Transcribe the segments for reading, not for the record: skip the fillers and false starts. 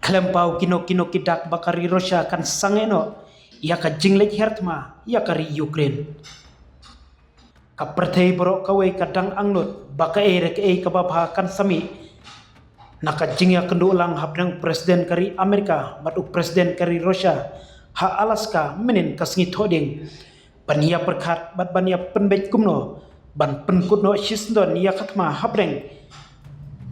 Klempau kino kidak bakari Russia kan sangeno ya ka jinglek hertma ya kari Ukraine. Ka pertei borok kawai kadang angnut baka erek kababha kan sami naka jingya kendu ulang habdang presiden kari Amerika matu presiden kari Russia ha Alaska menin kasngi thoding bania perkat bat bania penbej kumno ban penkutno shisndon ya katma habdang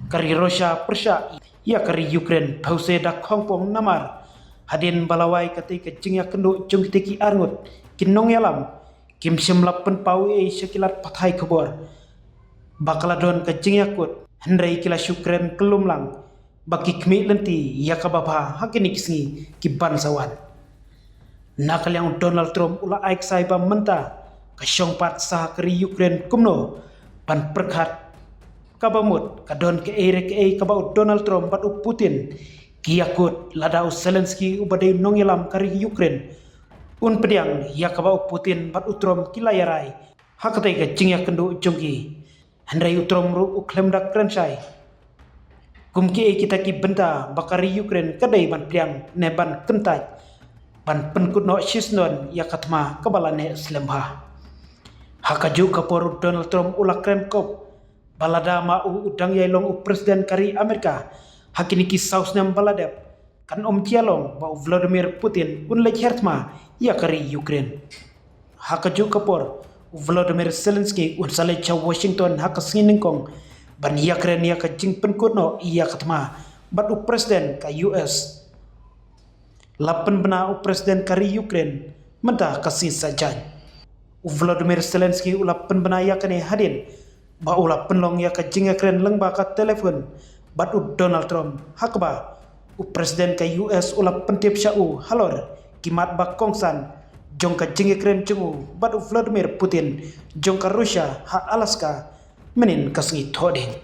kari Russia persya ya kari Ukraine pause dak hongpong namar hadin balawai ketika jingya kendu jung tiki arngut kinong yalam kim simlap pen pau sekilat pathai kebor bakaladon ke jingya kut hendrai kila Ukraine kelumlang baki kmi lenti ya kababa hakini kisngi kiban sawan nakal yang Donald Trump ula aik saiba menta ka syongpat sah kari Ukraine kumno pan perkat kabamut kadon ke kabau Donald Trump bat Putin kiakut ladau Zelensky ubadai nongyelam kari Ukraine un pediang ya kabau Putin bat utrom kilayarai hakatai ke jingya kendu jongki handrai utrom ru uklem dak krensai kumki kita ki benta bakari Ukraine kadai ban pediang neban kentai ban penkutno shisnon ya katma kabalane slembha hakaju kapor Donald Trump ula kremkop balada ma udang yailong presiden kari Amerika hakini ki sausnam baladep kan tialong ba Vladimir Putin un lek hertma ya kari Ukraine hakaju kapor Vladimir Zelensky un sale cha Washington hakasnginingkong ban Ukraine ya ka jing penkutno iya katma bat presiden ka US lapan bena presiden kari Ukraine mentah kasih saja Vladimir Zelensky ulapan bena ya kane hadin ba ula penlong ya ka jinga kren lengba ka telefon bat Donald Trump hakba presiden ka US ula pentip syau halor kimat ba kongsan jong ka jinga kren jungu bat Vladimir Putin jong ka Rusia ha Alaska menin kasngi thoding